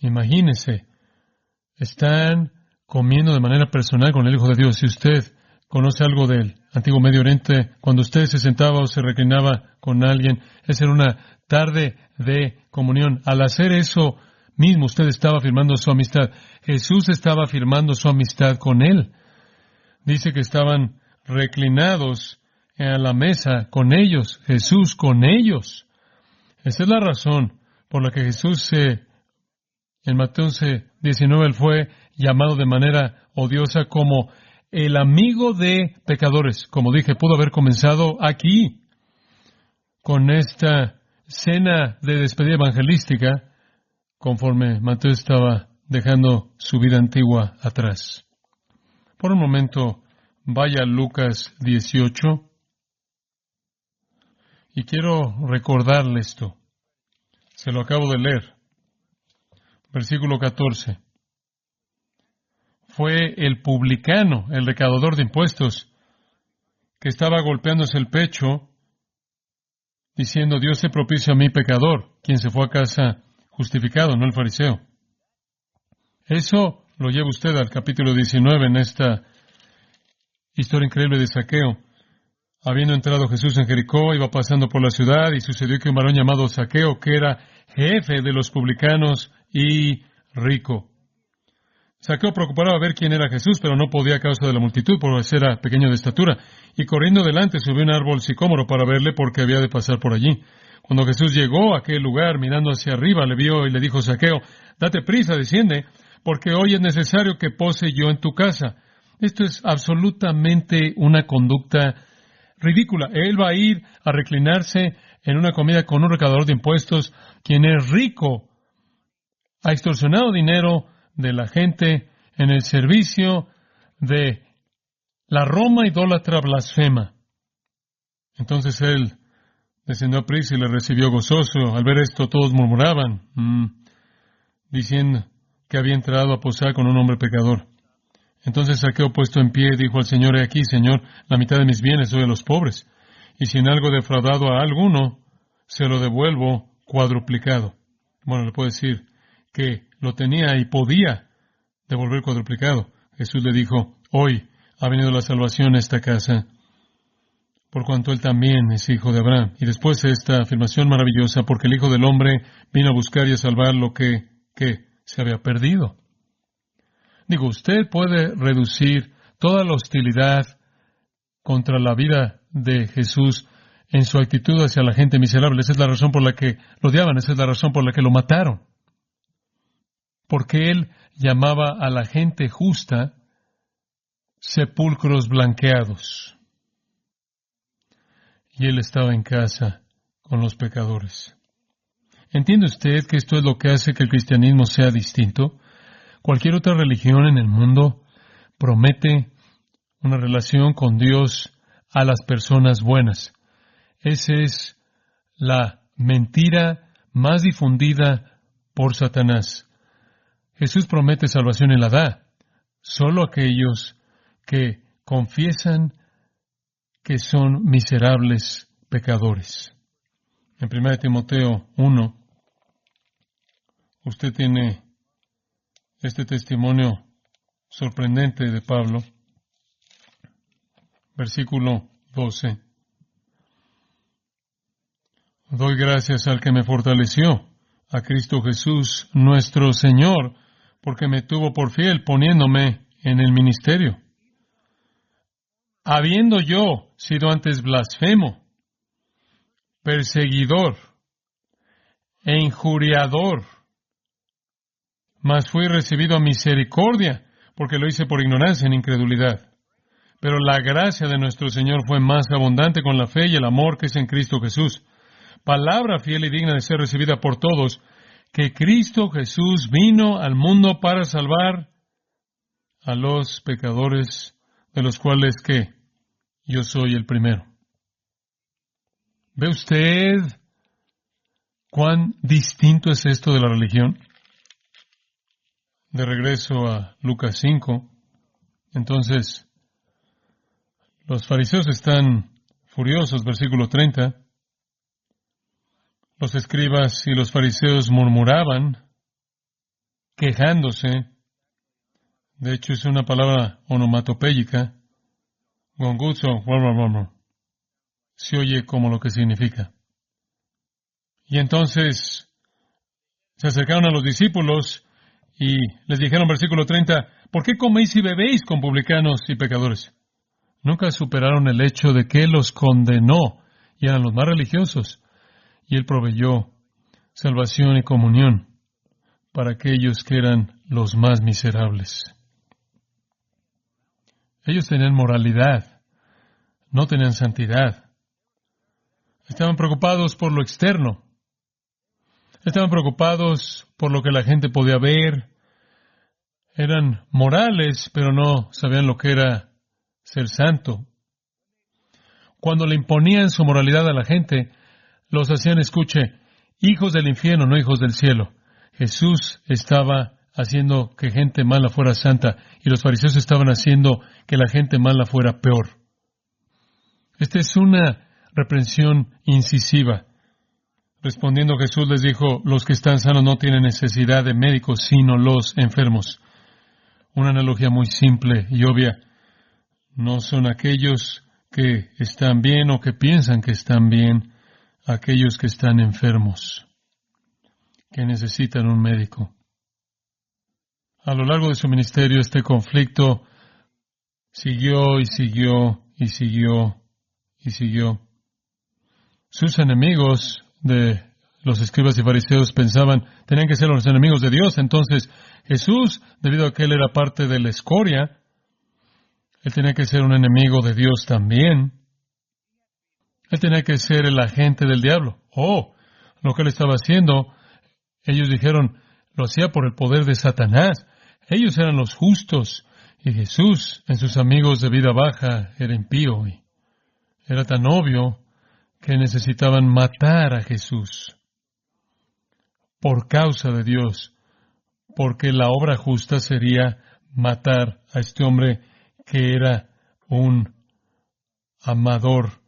Imagínese, están comiendo de manera personal con el Hijo de Dios. Si usted conoce algo del antiguo Medio Oriente, cuando usted se sentaba o se reclinaba con alguien, esa era una tarde de comunión. Al hacer eso mismo, usted estaba afirmando su amistad. Jesús estaba afirmando su amistad con él. Dice que estaban reclinados a la mesa con ellos, Jesús con ellos. Esa es la razón por la que Jesús en Mateo 19, él fue llamado de manera odiosa como el amigo de pecadores. Como dije, pudo haber comenzado aquí con esta cena de despedida evangelística conforme Mateo estaba dejando su vida antigua atrás. Por un momento, vaya a Lucas 18. Y quiero recordarle esto. Se lo acabo de leer. Versículo 14. Fue el publicano, el recaudador de impuestos, que estaba golpeándose el pecho, diciendo, Dios se propicio a mí pecador, quien se fue a casa justificado, no el fariseo. Eso lo lleva usted al capítulo 19 en esta historia increíble de Zaqueo. Habiendo entrado Jesús en Jericó, iba pasando por la ciudad y sucedió que un varón llamado Zaqueo, que era jefe de los publicanos y rico. Zaqueo procuraba ver quién era Jesús, pero no podía a causa de la multitud, pues era pequeño de estatura. Y corriendo delante subió un árbol sicómoro para verle porque había de pasar por allí. Cuando Jesús llegó a aquel lugar, mirando hacia arriba, le vio y le dijo, Zaqueo, date prisa, desciende, porque hoy es necesario que pose yo en tu casa. Esto es absolutamente una conducta ridícula. Él va a ir a reclinarse en una comida con un recaudador de impuestos, quien es rico, ha extorsionado dinero de la gente en el servicio de la Roma idólatra blasfema. Entonces él descendió a prisa y le recibió gozoso. Al ver esto todos murmuraban, diciendo que había entrado a posar con un hombre pecador. Entonces Zaqueo, puesto en pie, dijo al Señor, he aquí, Señor, la mitad de mis bienes doy a los pobres, y si en algo he defraudado a alguno, se lo devuelvo cuadruplicado. Bueno, le puedo decir que lo tenía y podía devolver cuadruplicado. Jesús le dijo, hoy ha venido la salvación a esta casa, por cuanto él también es hijo de Abraham. Y después esta afirmación maravillosa, porque el Hijo del Hombre vino a buscar y a salvar lo que se había perdido. Digo, usted puede reducir toda la hostilidad contra la vida de Jesús en su actitud hacia la gente miserable. Esa es la razón por la que lo odiaban, esa es la razón por la que lo mataron. Porque Él llamaba a la gente justa sepulcros blanqueados. Y Él estaba en casa con los pecadores. ¿Entiende usted que esto es lo que hace que el cristianismo sea distinto? Cualquier otra religión en el mundo promete una relación con Dios a las personas buenas. Esa es la mentira más difundida por Satanás. Jesús promete salvación y la da. Solo aquellos que confiesan que son miserables pecadores. En 1 Timoteo 1, usted tiene este testimonio sorprendente de Pablo. Versículo 12. Doy gracias al que me fortaleció, a Cristo Jesús, nuestro Señor, porque me tuvo por fiel poniéndome en el ministerio. Habiendo yo sido antes blasfemo, perseguidor e injuriador, mas fui recibido a misericordia, porque lo hice por ignorancia en incredulidad. Pero la gracia de nuestro Señor fue más abundante con la fe y el amor que es en Cristo Jesús. Palabra fiel y digna de ser recibida por todos, que Cristo Jesús vino al mundo para salvar a los pecadores, de los cuales que yo soy el primero. ¿Ve usted cuán distinto es esto de la religión? De regreso a Lucas 5, entonces, los fariseos están furiosos, versículo 30. Los escribas y los fariseos murmuraban, quejándose. De hecho, es una palabra onomatopéyica. Gonguzo, se oye como lo que significa. Y entonces se acercaron a los discípulos y les dijeron, versículo 30, ¿por qué coméis y bebéis con publicanos y pecadores? Nunca superaron el hecho de que Él los condenó y eran los más religiosos. Y Él proveyó salvación y comunión para aquellos que eran los más miserables. Ellos tenían moralidad, no tenían santidad. Estaban preocupados por lo externo. Estaban preocupados por lo que la gente podía ver. Eran morales, pero no sabían lo que era ser santo. Cuando le imponían su moralidad a la gente, los hacían, escuche, hijos del infierno, no hijos del cielo. Jesús estaba haciendo que gente mala fuera santa y los fariseos estaban haciendo que la gente mala fuera peor. Esta es una reprensión incisiva. Respondiendo Jesús les dijo, los que están sanos no tienen necesidad de médicos, sino los enfermos. Una analogía muy simple y obvia. No son aquellos que están bien o que piensan que están bien, aquellos que están enfermos, que necesitan un médico. A lo largo de su ministerio, este conflicto siguió y siguió y siguió y siguió. Sus enemigos de los escribas y fariseos pensaban, tenían que ser los enemigos de Dios. Entonces, Jesús, debido a que Él era parte de la escoria, Él tenía que ser un enemigo de Dios también. Él tenía que ser el agente del diablo. Lo que Él estaba haciendo, ellos dijeron, lo hacía por el poder de Satanás. Ellos eran los justos. Y Jesús, en sus amigos de vida baja, era impío. Y era tan obvio que necesitaban matar a Jesús por causa de Dios, porque la obra justa sería matar a este hombre que era un amador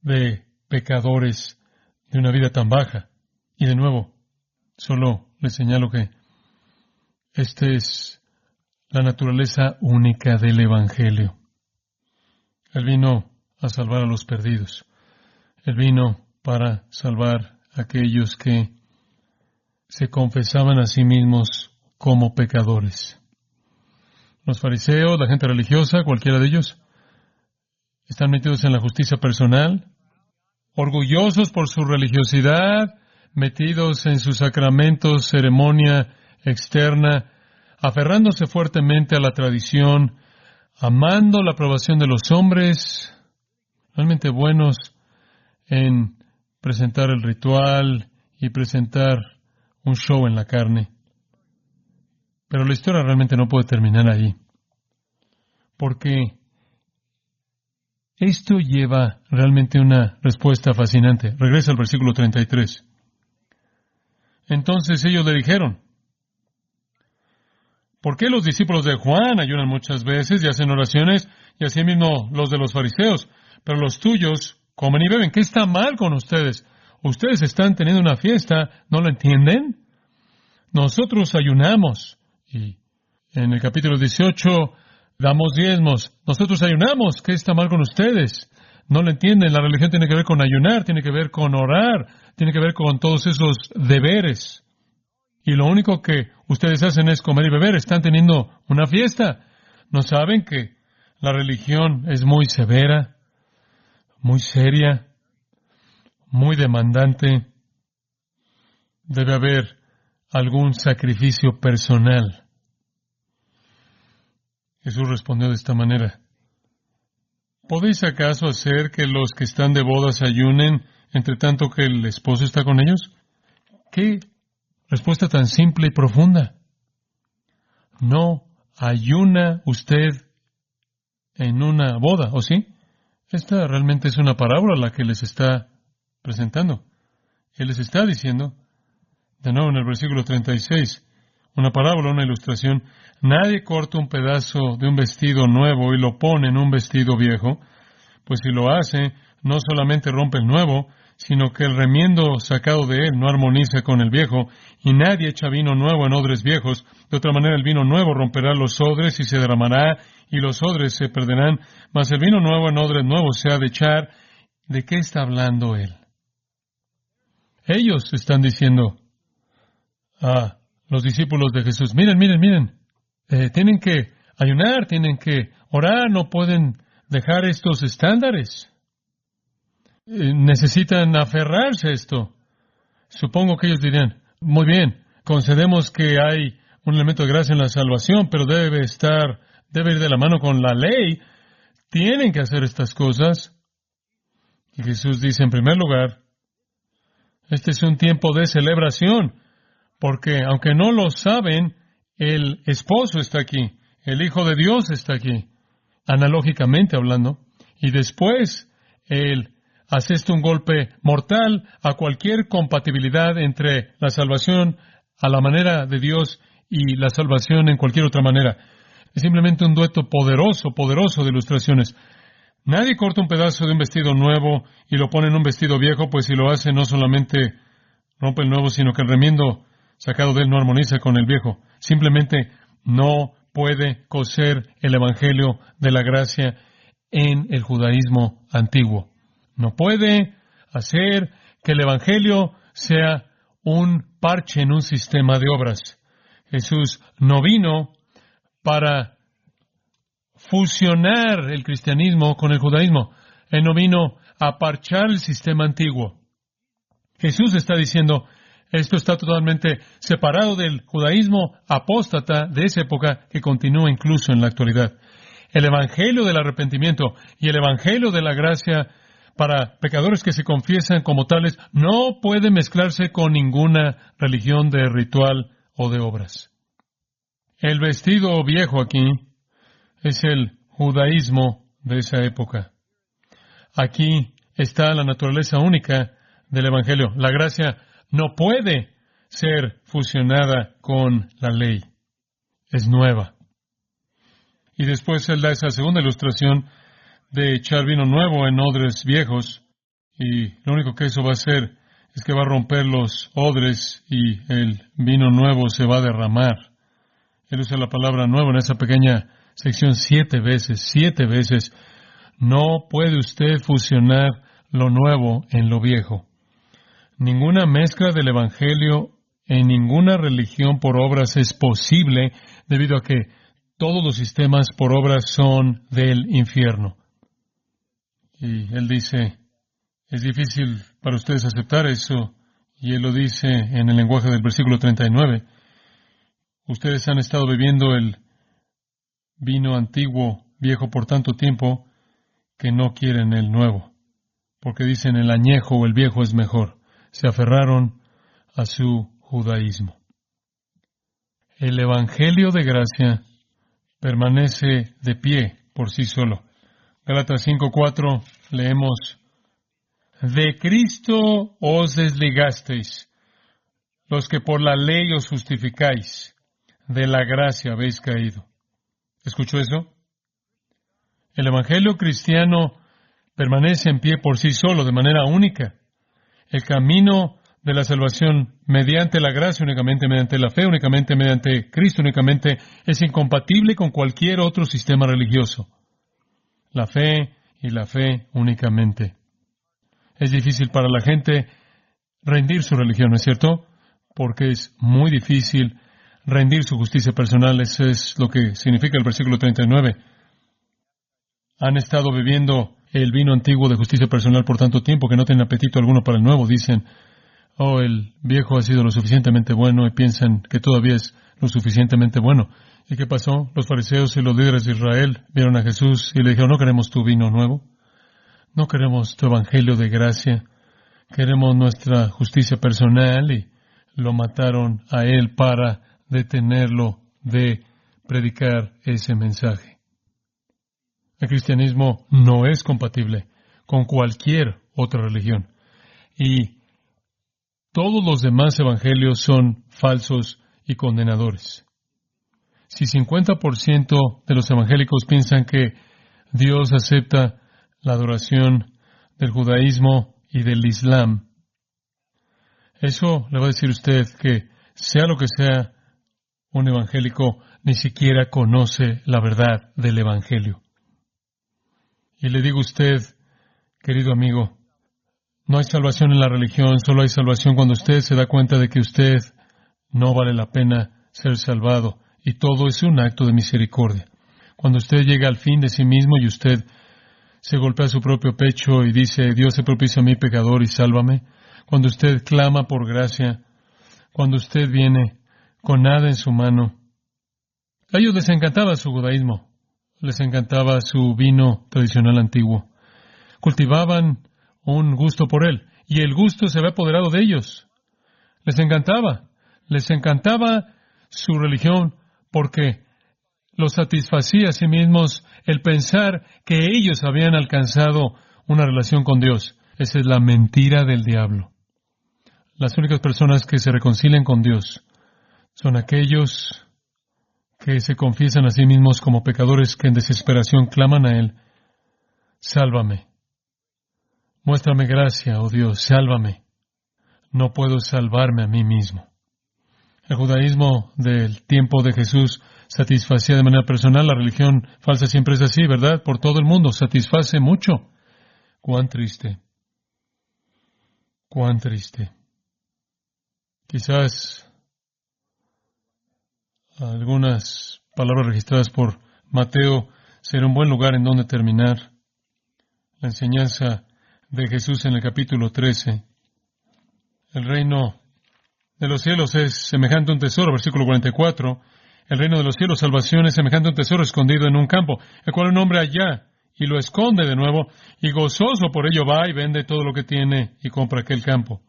de pecadores de una vida tan baja. Y de nuevo, solo les señalo que esta es la naturaleza única del Evangelio. Él vino a salvar a los perdidos. Él vino para salvar a aquellos que se confesaban a sí mismos como pecadores. Los fariseos, la gente religiosa, cualquiera de ellos, están metidos en la justicia personal, orgullosos por su religiosidad, metidos en sus sacramentos, ceremonia externa, aferrándose fuertemente a la tradición, amando la aprobación de los hombres, realmente buenos en presentar el ritual y presentar un show en la carne. Pero la historia realmente no puede terminar ahí, porque esto lleva realmente una respuesta fascinante. Regresa al versículo 33. Entonces ellos le dijeron, ¿por qué los discípulos de Juan ayunan muchas veces y hacen oraciones, y asimismo los de los fariseos, pero los tuyos comen y beben? ¿Qué está mal con ustedes? Ustedes están teniendo una fiesta, ¿no lo entienden? Nosotros ayunamos. Y en el capítulo 18 damos diezmos. Nosotros ayunamos. ¿Qué está mal con ustedes? No lo entienden. La religión tiene que ver con ayunar, tiene que ver con orar, tiene que ver con todos esos deberes. Y lo único que ustedes hacen es comer y beber. Están teniendo una fiesta. ¿No saben que la religión es muy severa, muy seria, muy demandante? Debe haber algún sacrificio personal. Jesús respondió de esta manera. ¿Podéis acaso hacer que los que están de bodas ayunen entre tanto que el esposo está con ellos? ¿Qué respuesta tan simple y profunda? No ayuna usted en una boda, ¿o sí? Esta realmente es una parábola la que les está presentando. Él les está diciendo, de nuevo en el versículo 36, una parábola, una ilustración. Nadie corta un pedazo de un vestido nuevo y lo pone en un vestido viejo, pues si lo hace, no solamente rompe el nuevo, sino que el remiendo sacado de él no armoniza con el viejo, y nadie echa vino nuevo en odres viejos. De otra manera, el vino nuevo romperá los odres y se derramará, y los odres se perderán, mas el vino nuevo en odres nuevos se ha de echar. ¿De qué está hablando él? Ellos están diciendo a los discípulos de Jesús, miren, tienen que ayunar, tienen que orar, no pueden dejar estos estándares. Necesitan aferrarse a esto. Supongo que ellos dirían, muy bien, concedemos que hay un elemento de gracia en la salvación, pero debe ir de la mano con la ley. Tienen que hacer estas cosas. Y Jesús dice, en primer lugar, este es un tiempo de celebración, porque aunque no lo saben, el esposo está aquí, el Hijo de Dios está aquí, analógicamente hablando, y después Él hace esto un golpe mortal a cualquier compatibilidad entre la salvación a la manera de Dios y la salvación en cualquier otra manera. Es simplemente un dueto poderoso de ilustraciones. Nadie corta un pedazo de un vestido nuevo y lo pone en un vestido viejo, pues si lo hace no solamente rompe el nuevo, sino que el remiendo sacado de él no armoniza con el viejo. Simplemente no puede coser el evangelio de la gracia en el judaísmo antiguo. No puede hacer que el evangelio sea un parche en un sistema de obras. Jesús no vino para fusionar el cristianismo con el judaísmo. Él no vino a parchar el sistema antiguo. Jesús está diciendo, esto está totalmente separado del judaísmo apóstata de esa época que continúa incluso en la actualidad. El evangelio del arrepentimiento y el evangelio de la gracia para pecadores que se confiesan como tales no puede mezclarse con ninguna religión de ritual o de obras. El vestido viejo aquí es el judaísmo de esa época. Aquí está la naturaleza única del evangelio. La gracia no puede ser fusionada con la ley. Es nueva. Y después él da esa segunda ilustración de echar vino nuevo en odres viejos. Y lo único que eso va a hacer es que va a romper los odres y el vino nuevo se va a derramar. Él usa la palabra nuevo en esa pequeña sección 7 veces. 7 veces. No puede usted fusionar lo nuevo en lo viejo. Ninguna mezcla del evangelio en ninguna religión por obras es posible debido a que todos los sistemas por obra son del infierno. Y él dice, es difícil para ustedes aceptar eso, y él lo dice en el lenguaje del versículo 39. Ustedes han estado bebiendo el vino antiguo, viejo por tanto tiempo, que no quieren el nuevo, porque dicen el añejo o el viejo es mejor. Se aferraron a su judaísmo. El Evangelio de gracia permanece de pie por sí solo. Gálatas 5:4 leemos, de Cristo os desligasteis, los que por la ley os justificáis, de la gracia habéis caído. ¿Escuchó eso? El Evangelio cristiano permanece en pie por sí solo, de manera única. El camino de la salvación mediante la gracia, únicamente mediante la fe, únicamente mediante Cristo, únicamente es incompatible con cualquier otro sistema religioso. La fe y la fe únicamente. Es difícil para la gente rendir su religión, ¿no es cierto? Porque es muy difícil rendir su justicia personal. Eso es lo que significa el versículo 39. Han estado bebiendo el vino antiguo de justicia personal por tanto tiempo que no tienen apetito alguno para el nuevo. Dicen, oh, el viejo ha sido lo suficientemente bueno, y piensan que todavía es lo suficientemente bueno. ¿Y qué pasó? Los fariseos y los líderes de Israel vieron a Jesús y le dijeron, no queremos tu vino nuevo, no queremos tu evangelio de gracia, queremos nuestra justicia personal, y lo mataron a él para detenerlo de predicar ese mensaje. El cristianismo no es compatible con cualquier otra religión, y todos los demás evangelios son falsos y condenadores. Si 50% de los evangélicos piensan que Dios acepta la adoración del judaísmo y del islam, eso le va a decir usted que, sea lo que sea, un evangélico ni siquiera conoce la verdad del evangelio. Y le digo a usted, querido amigo, no hay salvación en la religión, solo hay salvación cuando usted se da cuenta de que usted no vale la pena ser salvado, y todo es un acto de misericordia. Cuando usted llega al fin de sí mismo y usted se golpea su propio pecho y dice, Dios se propicia a mí pecador y sálvame. Cuando usted clama por gracia, cuando usted viene con nada en su mano. A ellos les encantaba su judaísmo, les encantaba su vino tradicional antiguo. Cultivaban un gusto por él, y el gusto se había apoderado de ellos. Les encantaba su religión porque los satisfacía a sí mismos el pensar que ellos habían alcanzado una relación con Dios. Esa es la mentira del diablo. Las únicas personas que se reconcilian con Dios son aquellos que se confiesan a sí mismos como pecadores, que en desesperación claman a Él, sálvame. Muéstrame gracia, oh Dios, sálvame. No puedo salvarme a mí mismo. El judaísmo del tiempo de Jesús satisfacía de manera personal. La religión falsa siempre es así, ¿verdad? Por todo el mundo, satisface mucho. Cuán triste. Cuán triste. Quizás algunas palabras registradas por Mateo será un buen lugar en donde terminar. La enseñanza de Jesús en el capítulo 13. El reino de los cielos es semejante a un tesoro, versículo 44. El reino de los cielos, salvación, es semejante a un tesoro escondido en un campo, el cual un hombre halla y lo esconde de nuevo, y gozoso por ello va y vende todo lo que tiene y compra aquel campo.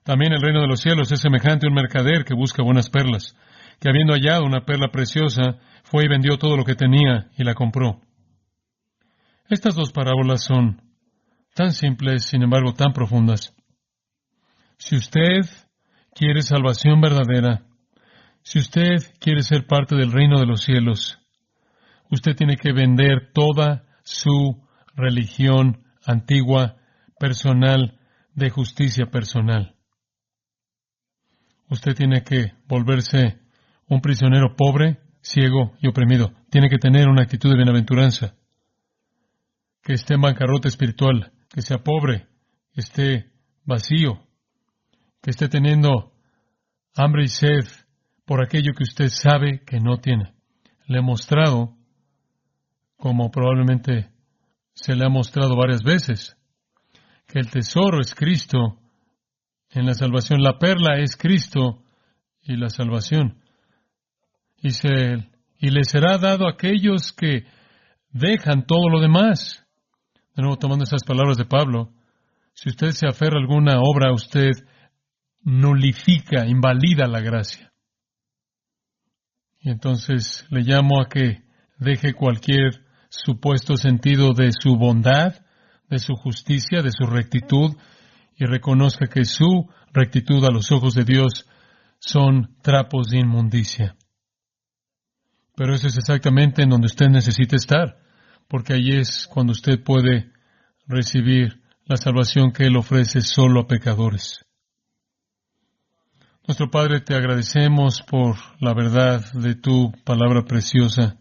También el reino de los cielos es semejante a un mercader que busca buenas perlas, que habiendo hallado una perla preciosa, fue y vendió todo lo que tenía y la compró. Estas dos parábolas son tan simples, sin embargo tan profundas. Si usted quiere salvación verdadera, si usted quiere ser parte del reino de los cielos, usted tiene que vender toda su religión antigua, personal, de justicia personal. Usted tiene que volverse un prisionero pobre, ciego y oprimido. Tiene que tener una actitud de bienaventuranza. Que esté en bancarrota espiritual, que sea pobre, que esté vacío, que esté teniendo hambre y sed por aquello que usted sabe que no tiene. le he mostrado, como probablemente se le ha mostrado varias veces, que el tesoro es Cristo en la salvación. La perla es Cristo y la salvación. Y le será dado a aquellos que dejan todo lo demás. De nuevo, tomando esas palabras de Pablo, si usted se aferra a alguna obra, usted nulifica, invalida la gracia. Y entonces le llamo a que deje cualquier supuesto sentido de su bondad, de su justicia, de su rectitud, y reconozca que su rectitud a los ojos de Dios son trapos de inmundicia. Pero eso es exactamente en donde usted necesita estar, porque allí es cuando usted puede recibir la salvación que Él ofrece solo a pecadores. Nuestro Padre, te agradecemos por la verdad de tu palabra preciosa.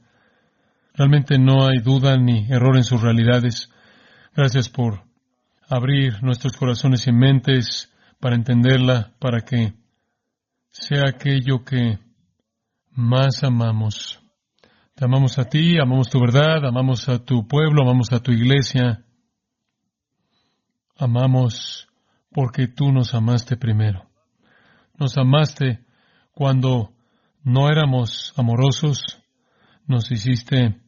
Realmente no hay duda ni error en sus realidades. Gracias por abrir nuestros corazones y mentes para entenderla, para que sea aquello que más amamos. Te amamos a ti, amamos tu verdad, amamos a tu pueblo, amamos a tu iglesia. Amamos porque tú nos amaste primero. Nos amaste cuando no éramos amorosos. Nos hiciste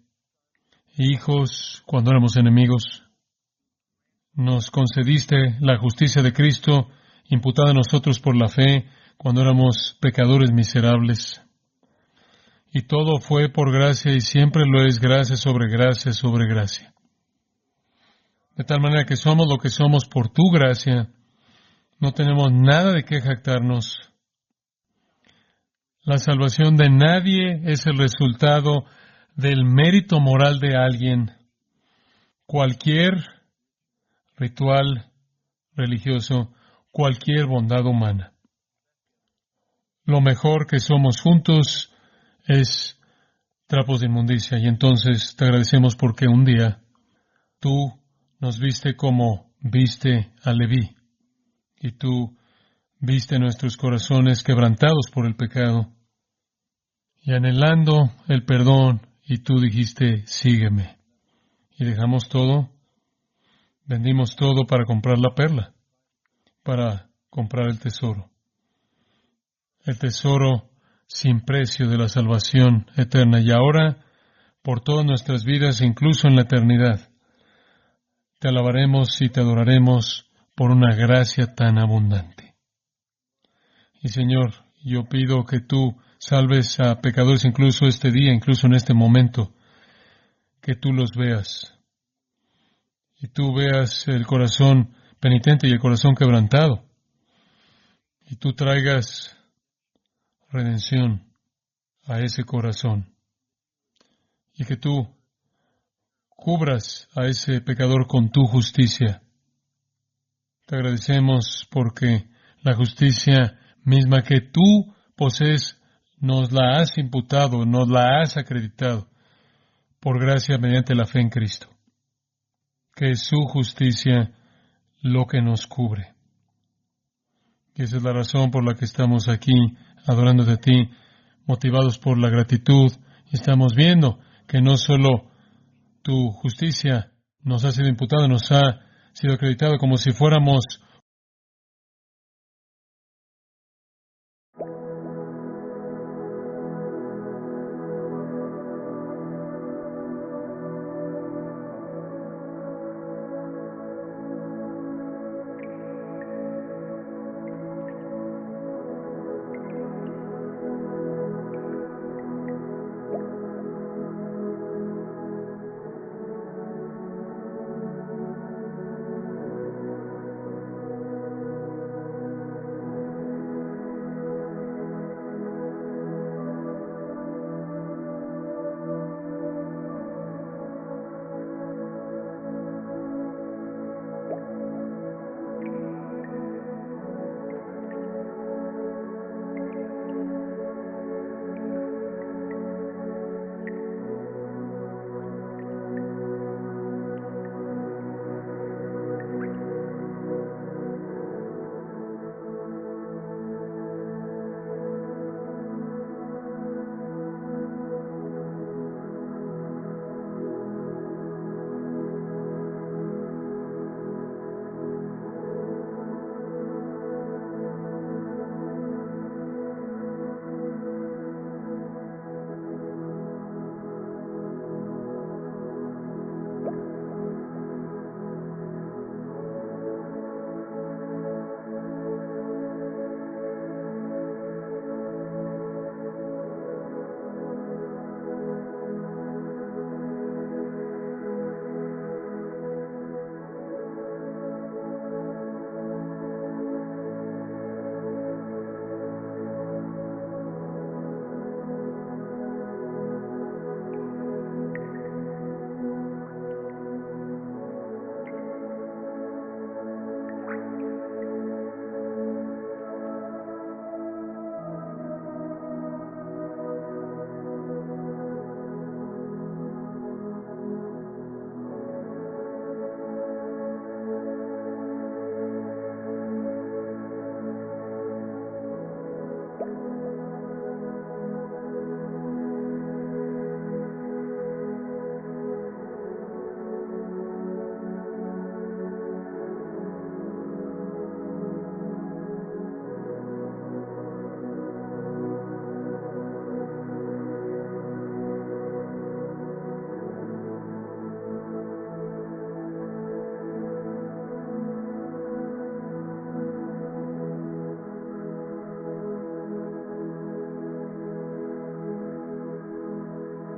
hijos cuando éramos enemigos. Nos concediste la justicia de Cristo imputada a nosotros por la fe cuando éramos pecadores miserables. Y todo fue por gracia y siempre lo es gracia sobre gracia sobre gracia. De tal manera que somos lo que somos por tu gracia. No tenemos nada de qué jactarnos. La salvación de nadie es el resultado del mérito moral de alguien. Cualquier ritual religioso, cualquier bondad humana. Lo mejor que somos juntos es trapos de inmundicia. Y entonces te agradecemos porque un día tú nos viste como viste a Leví. Y tú viste nuestros corazones quebrantados por el pecado y anhelando el perdón, y tú dijiste, sígueme. Y dejamos todo, vendimos todo para comprar la perla, para comprar el tesoro sin precio de la salvación eterna. Y ahora, por todas nuestras vidas, incluso en la eternidad, te alabaremos y te adoraremos por una gracia tan abundante. Y Señor, yo pido que tú salves a pecadores incluso este día, incluso en este momento, que tú los veas. Y tú veas el corazón penitente y el corazón quebrantado. Y tú traigas redención a ese corazón. Y que tú cubras a ese pecador con tu justicia. Te agradecemos porque la justicia misma que tú posees nos la has imputado, nos la has acreditado por gracia mediante la fe en Cristo. Que es su justicia lo que nos cubre. Y esa es la razón por la que estamos aquí adorándote a ti, motivados por la gratitud. Y estamos viendo que no solo tu justicia nos ha sido imputada, nos ha sido acreditado como si fuéramos